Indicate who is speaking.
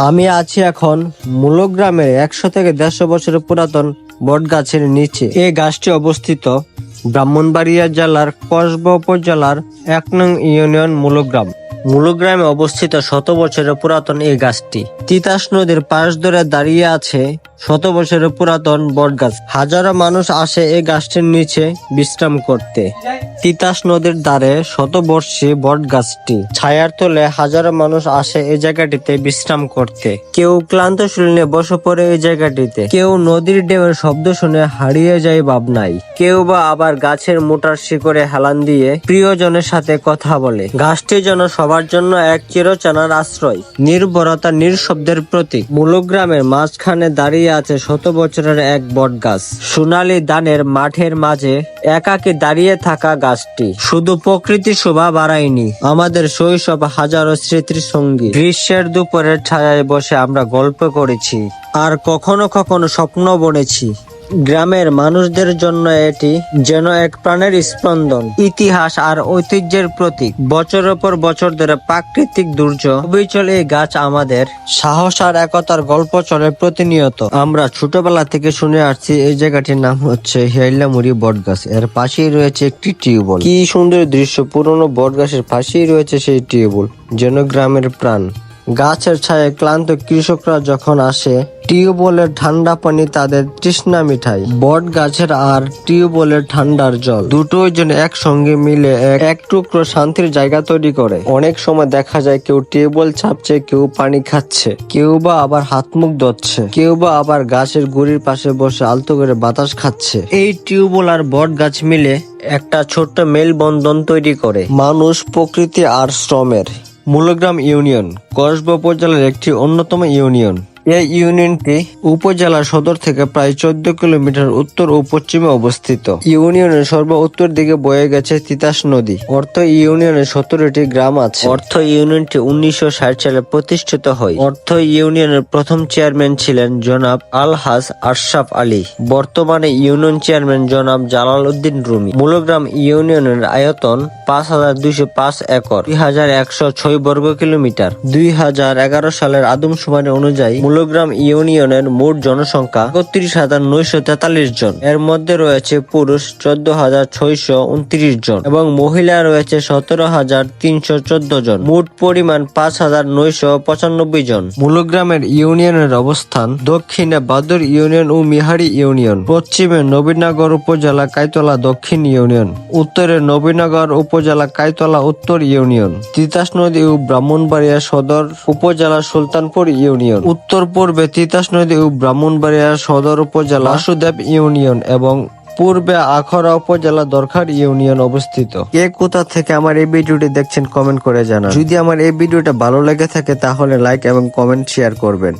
Speaker 1: আমি আছি এখন মূলগ্রামের 100 থেকে 150 বছরের পুরাতন বট গাছের নিচে। এই গাছটি অবস্থিত ব্রাহ্মণবাড়িয়া জেলার কসবা উপজেলার 1 নং ইউনিয়ন মূলগ্রাম। মূলগ্রামে অবস্থিত 100 বছরের পুরাতন এই গাছটি তিতাস নদীর পাশ ধরে দাঁড়িয়ে আছে। 100 বছরের পুরাতন বট গাছ। হাজারো মানুষ আসে এই গাছটির নিচে বিশ্রাম করতে। তিতাস নদীর ধারে শতবর্ষী বট গাছটি ছায়ার তলে হাজারো মানুষ আসে এই জায়গাটিতে বিশ্রাম করতে। কেউ ক্লান্ত শরীর নিয়ে বসে পড়ে এই জায়গাটিতে, কেউ নদীর ঢেউয়ের শব্দ শুনে হারিয়ে যায় ভাবনায়, কেউ বা আবার গাছের মোটার শিকড়ে হেলান দিয়ে প্রিয়জনের সাথে কথা বলে। গাছটি যেন সবার জন্য এক চিরচেনার আশ্রয়, নির্ভরতা, নিঃশব্দের প্রতীক। মূলগ্রামের মাঝখানে দাঁড়িয়ে আছে 100 বছরের এক বট গাছ। সোনালী ধানের মাঠের মাঝে একাকী দাঁড়িয়ে থাকা গাছটি শুধু প্রকৃতির শোভা বাড়ায়নি, আমাদের শৈশব হাজারো স্মৃতির সঙ্গী। গ্রীষ্মের দুপুরের ছায়ায় বসে আমরা গল্প করেছি, আর কখনো কখনো স্বপ্ন বুনেছি। গ্রামের মানুষদের জন্য এটি যেন এক প্রাণের স্পন্দন, ইতিহাস আর ঐতিহ্যের প্রতীক। বছরের পর বছর ধরে প্রাকৃতিক দুর্যোগ অবিচল এই গাছ আমাদের সাহস আর একতার গল্প চলে প্রতিনিয়ত। আমরা ছোটবেলা থেকে শুনে আসছি এই জায়গাটির নাম হচ্ছে হিয়াইলামুড়ি বট গাছ। এর পাশেই রয়েছে একটি টিউবওয়েল। কি সুন্দর দৃশ্য! পুরনো বট গাছের পাশেই রয়েছে সেই টিউবওয়েল, যেন গ্রামের প্রাণ। গাছের ছায়ায় ক্লান্ত কৃষকরা যখন আসে, টিউবওয়েলের ঠান্ডা পানি তাদের তৃষ্ণা মিঠায়। বট গাছের আর টিউবওয়েলের ঠান্ডার জল দুটোই যেন একসঙ্গে মিলে এক টুকরো শান্তির জায়গা তৈরি করে। অনেক সময় দেখা যায় কেউ টিউবওয়েল ছাপছে, কেউ পানি খাচ্ছে, কেউ বা আবার হাত মুখ ধুচ্ছে, কেউ বা আবার গাছের গুড়ির পাশে বসে আলতো করে বাতাস খাচ্ছে। এই টিউবওয়েল আর বট গাছ মিলে একটা ছোট্ট মেলবন্ধন তৈরি করে মানুষ, প্রকৃতি আর শ্রমের। মূলগ্রাম ইউনিয়ন কসবা উপজেলার একটি অন্যতম ইউনিয়ন। এই ইউনিয়নটি উপজেলা সদর থেকে প্রায় 14 কিলোমিটার উত্তর ও পশ্চিমে অবস্থিত। ইউনিয়নের সর্ব উত্তর দিকে বয়ে গেছে তিতাস নদী। অর্থ ইউনিয়নে 17টি গ্রাম আছে। অর্থ ইউনিয়নটি 1960 সালে প্রতিষ্ঠিত হয়। অর্থ ইউনিয়নের প্রথম চেয়ারম্যান ছিলেন জনাব আলহাজ আশরাফ আলী। বর্তমানে ইউনিয়ন চেয়ারম্যান জনাব জালাল উদ্দিন রুমি। মূলগ্রাম ইউনিয়নের আয়তন 5205 একর, 2106 বর্গ কিলোমিটার। 2011 সালের আদমশুমারি অনুযায়ী মূলগ্রাম ইউনিয়নের মোট জনসংখ্যা ৩১,৯৪৩ জন। এর মধ্যে রয়েছে পুরুষ ১৪,৬২৯ জন এবং মহিলা রয়েছে ১৭,৩১৪ জন। মোট পরিমাণ ৫,৯৯৫ জন। মূলগ্রামের ইউনিয়নের অবস্থান দক্ষিণে বাদুর ইউনিয়ন ও মিহারি ইউনিয়ন, পশ্চিমে নবীনগর উপজেলা কাইতলা দক্ষিণ ইউনিয়ন, উত্তরে নবীনগর উপজেলা কাইতলা উত্তর ইউনিয়ন, তিতাস নদী ও ব্রাহ্মণবাড়িয়া সদর উপজেলা সুলতানপুর ইউনিয়ন, উত্তর পূর্বে তিতাস নদী ও ব্রাহ্মণবাড়িয়া সদর উপজেলা বাসুদেব ইউনিয়ন এবং পূর্বে আখড়া উপজেলা দরখার ইউনিয়ন অবস্থিত। কে কোথা থেকে আমার এই ভিডিওটি দেখছেন কমেন্ট করে জানান। যদি আমার এই ভিডিওটা ভালো লেগে থাকে তাহলে লাইক এবং কমেন্ট শেয়ার করবেন।